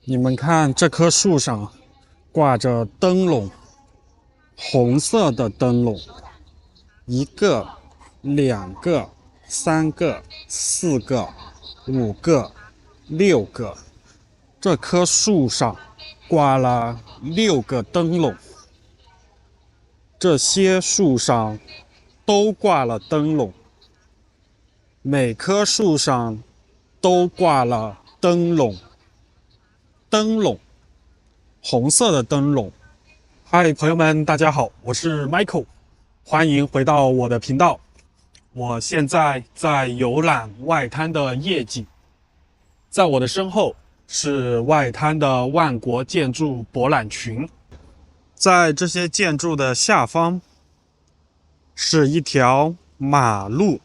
你们看这棵树上挂着灯笼，红色的灯笼，一个、两个、三个、四个、五个、六个。这棵树上挂了6个灯笼，这些树上都挂了灯笼，每棵树上都挂了灯笼。灯笼，红色的灯笼。嗨，朋友们，大家好，我是 Michael， 欢迎回到我的频道。我现在在游览外滩的夜景，在我的身后是外滩的万国建筑博览群，在这些建筑的下方是一条马路。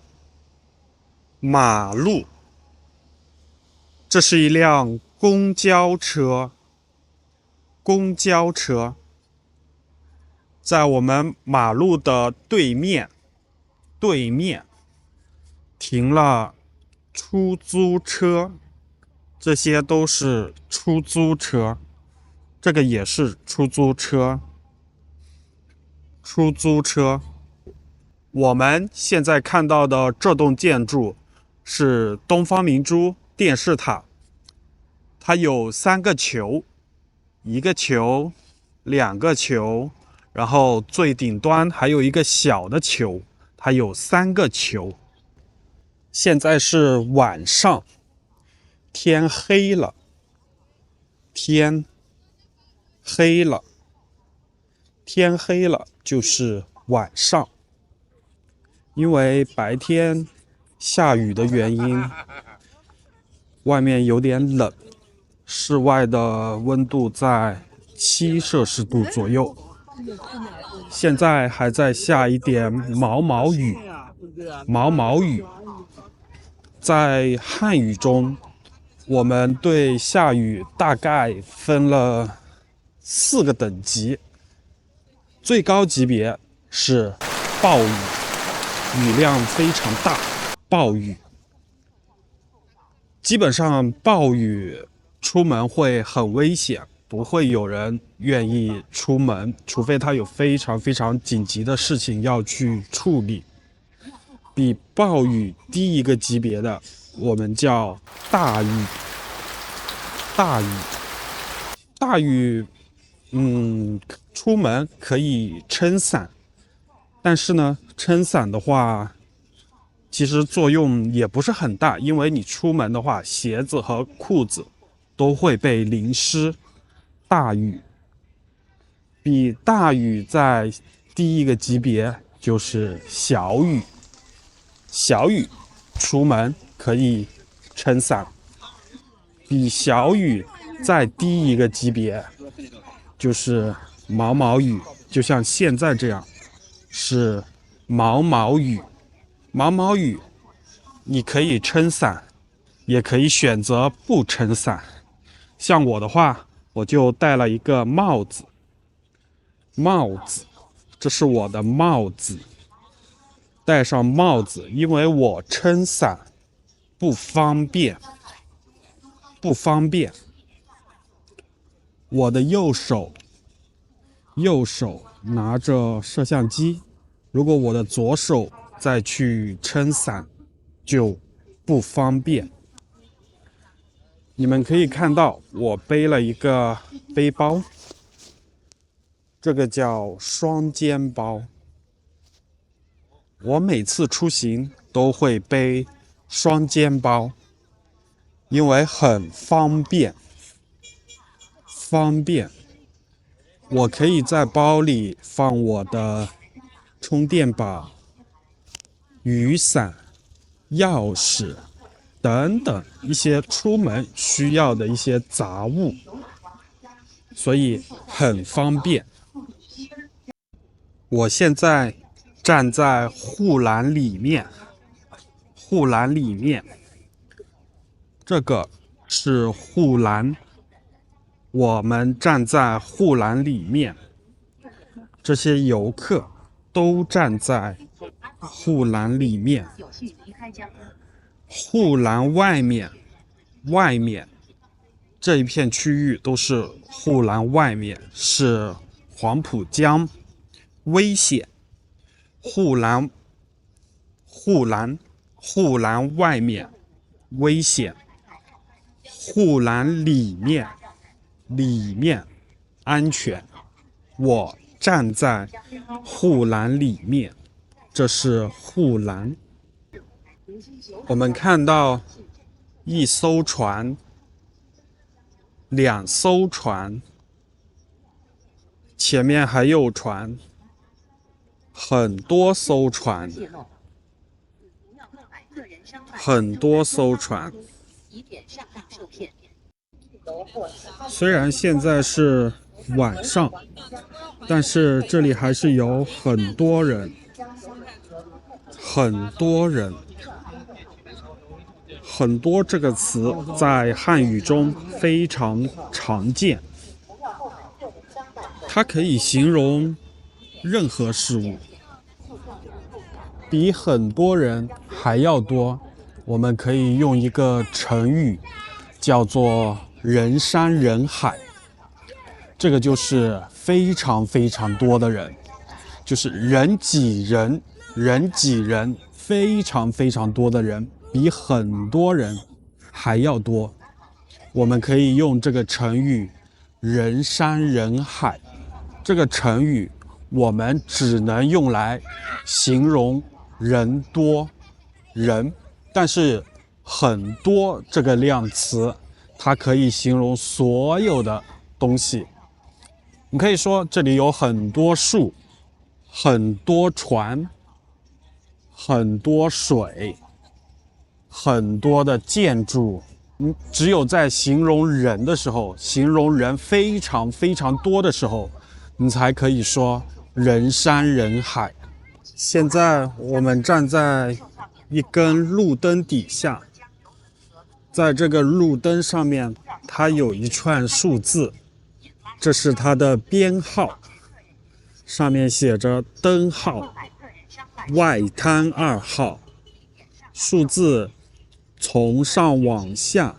这是一辆公交车。在我们马路的对面停了出租车，这些都是出租车，这个也是出租车。我们现在看到的这栋建筑是东方明珠电视塔，它有3个球，1个球，2个球，然后最顶端还有一个小的球，它有3个球。现在是晚上，天黑了，就是晚上。因为白天下雨的原因，外面有点冷，室外的温度在7摄氏度左右，现在还在下一点毛毛雨。在汉语中，我们对下雨大概分了4个等级，最高级别是暴雨，雨量非常大，暴雨。基本上暴雨出门会很危险，不会有人愿意出门，除非他有非常非常紧急的事情要去处理。比暴雨低一个级别的，我们叫大雨。大雨，出门可以撑伞，但是呢，撑伞的话，其实作用也不是很大，因为你出门的话，鞋子和裤子都会被淋湿。大雨，比大雨再低一个级别就是小雨。小雨出门可以撑伞，比小雨再低一个级别就是毛毛雨，就像现在这样是毛毛雨。毛毛雨你可以撑伞，也可以选择不撑伞。像我的话，我就戴了一个帽子，这是我的帽子。戴上帽子，因为我撑伞不方便。我的右手拿着摄像机，如果我的左手再去撑伞就不方便。你们可以看到我背了一个背包，这个叫双肩包。我每次出行都会背双肩包，因为很方便。我可以在包里放我的充电宝、雨伞、钥匙等等一些出门需要的一些杂物，所以很方便。我现在站在护栏里面，这个是护栏，我们站在护栏里面，这些游客都站在护栏里面。护栏外面这一片区域都是护栏外面，是黄浦江，危险。护栏外面危险，护栏里面安全。我站在护栏里面，这是护栏。我们看到一艘船，两艘船，前面还有船，很多艘船，很多艘船。虽然现在是晚上，但是这里还是有很多人，很多人。很多这个词在汉语中非常常见，它可以形容任何事物。比很多人还要多，我们可以用一个成语叫做人山人海，这个就是非常非常多的人，就是人挤人，人挤人，非常非常多的人，比很多人还要多。我们可以用这个成语人山人海，这个成语我们只能用来形容人多人，但是很多这个量词它可以形容所有的东西。你可以说这里有很多树，很多船，很多水，很多的建筑。只有在形容人的时候，形容人非常非常多的时候，你才可以说人山人海。现在我们站在一根路灯底下，在这个路灯上面它有一串数字，这是它的编号，上面写着灯号外滩2号，数字从上往下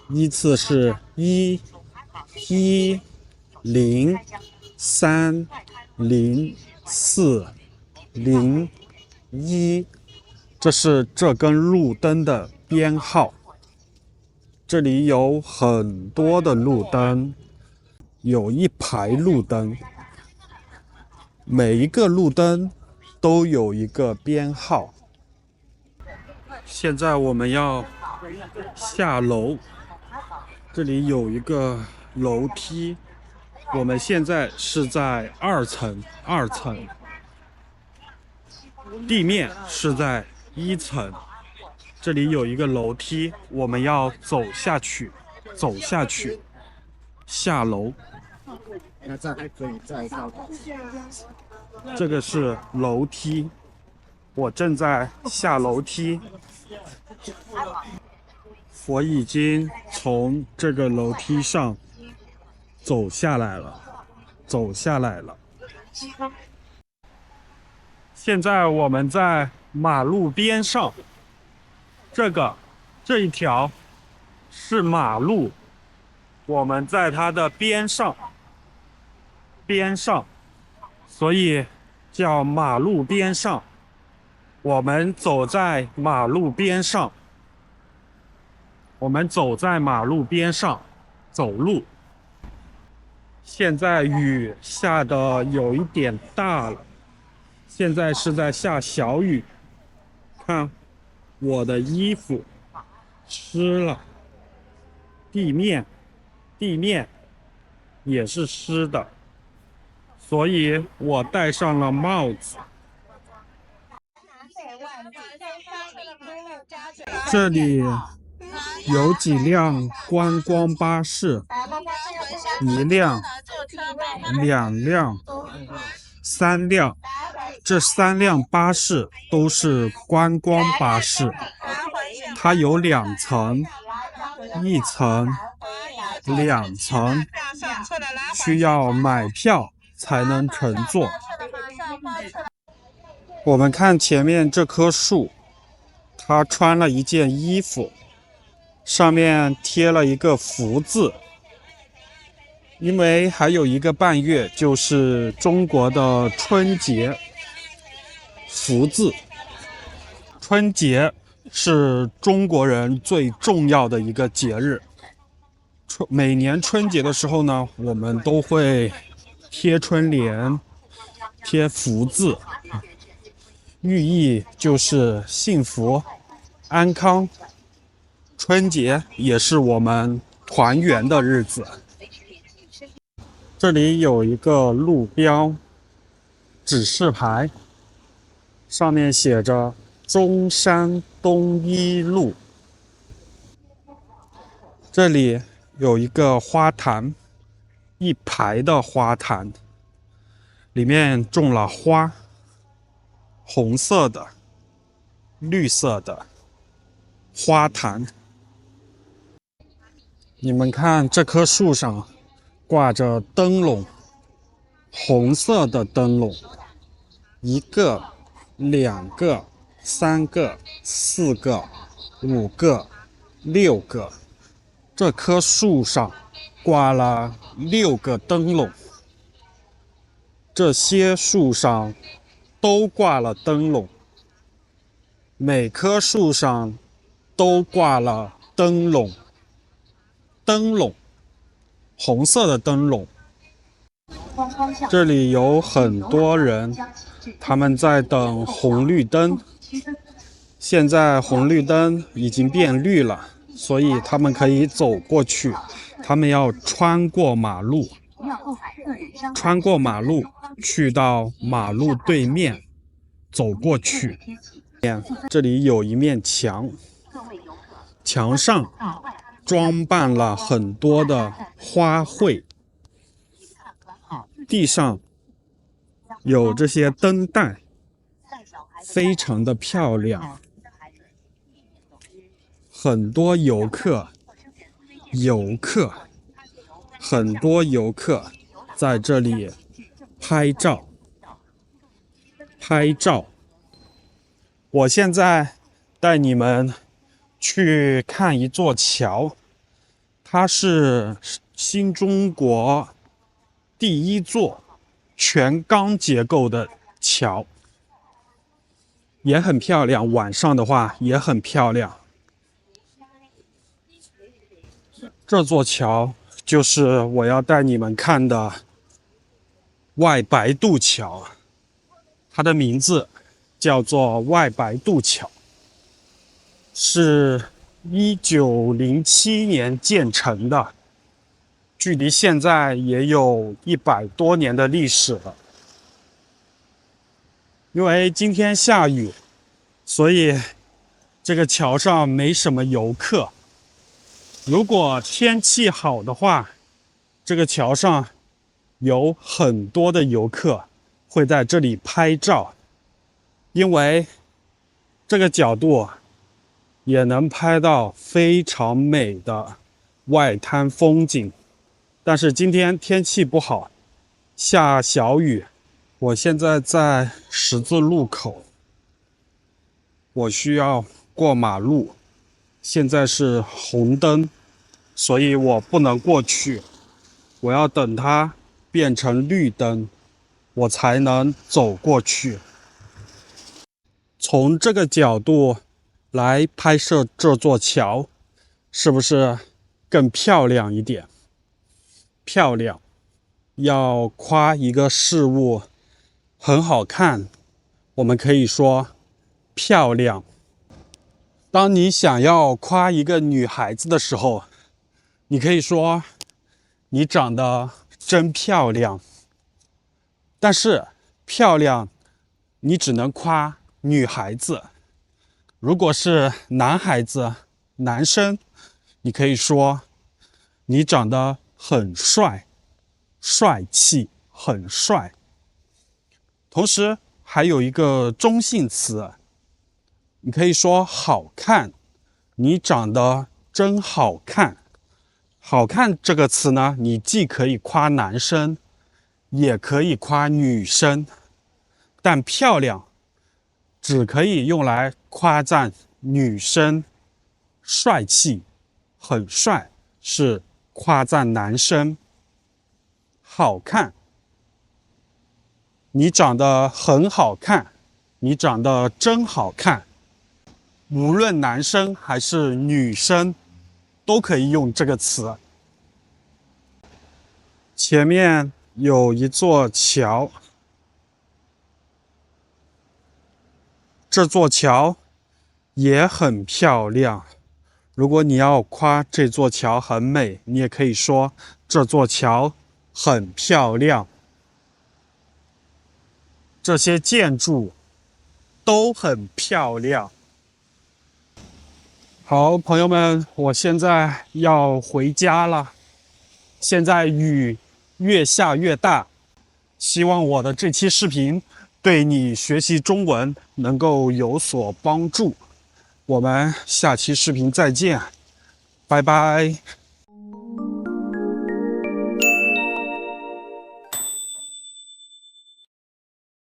依次是1、1、0、3、0、4、0、1，这是这根路灯的编号。这里有很多的路灯，有一排路灯，每一个路灯都有一个编号。现在我们要下楼，这里有一个楼梯，我们现在是在2层，地面是在1层，这里有一个楼梯，我们要走下去，下楼。那这还可以再上。这个是楼梯，我正在下楼梯。我已经从这个楼梯上走下来了。现在我们在马路边上，这一条是马路，我们在它的边上，所以叫马路边上。我们走在马路边上，走路。现在雨下的有一点大了，现在是在下小雨。看我的衣服湿了，地面也是湿的，所以我戴上了帽子。这里有几辆观光巴士，1辆、2辆、3辆，这3辆巴士都是观光巴士，它有2层，1层、2层，需要买票才能乘坐。我们看前面这棵树，它穿了一件衣服，上面贴了一个福字，因为还有1个半月就是中国的春节，福字。春节是中国人最重要的一个节日。每年春节的时候呢，我们都会贴春联、贴福字，寓意就是幸福、安康。春节也是我们团圆的日子。这里有一个路标指示牌，上面写着中山东一路。这里有一个花坛，一排的花坛，里面种了花，红色的、绿色的花坛。你们看这棵树上挂着灯笼，红色的灯笼，1个、2个、3个、4个、5个、6个。这棵树上挂了6个灯笼，这些树上都挂了灯笼，每棵树上都挂了灯笼。灯笼，红色的灯笼。这里有很多人，他们在等红绿灯。现在红绿灯已经变绿了，所以他们可以走过去。他们要穿过马路，穿过马路去到马路对面，走过去。这里有一面墙，墙上装扮了很多的花卉，地上有这些灯带，非常的漂亮。很多游客，很多游客在这里拍照。我现在带你们去看一座桥，它是新中国第1座全钢结构的桥，也很漂亮，晚上的话也很漂亮。这座桥就是我要带你们看的外白渡桥，它的名字叫做外白渡桥，是1907年建成的，距离现在也有100多年的历史了。因为今天下雨，所以这个桥上没什么游客。如果天气好的话，这个桥上有很多的游客会在这里拍照，因为这个角度也能拍到非常美的外滩风景。但是今天天气不好，下小雨。我现在在十字路口，我需要过马路，现在是红灯，所以我不能过去，我要等它变成绿灯，我才能走过去。从这个角度来拍摄这座桥，是不是更漂亮一点？漂亮，要夸一个事物很好看，我们可以说漂亮。当你想要夸一个女孩子的时候，你可以说你长得真漂亮。但是漂亮你只能夸女孩子，如果是男孩子、男生，你可以说你长得很帅，帅气，很帅。同时还有一个中性词，你可以说好看，你长得真好看。好看这个词呢，你既可以夸男生，也可以夸女生，但漂亮只可以用来夸赞女生帅气、很帅是夸赞男生。好看，你长得很好看，你长得真好看。无论男生还是女生，都可以用这个词。前面有一座桥，这座桥也很漂亮。如果你要夸这座桥很美，你也可以说这座桥很漂亮。这些建筑都很漂亮。好，朋友们，我现在要回家了。现在雨越下越大，希望我的这期视频对你学习中文能够有所帮助。我们下期视频再见，拜拜。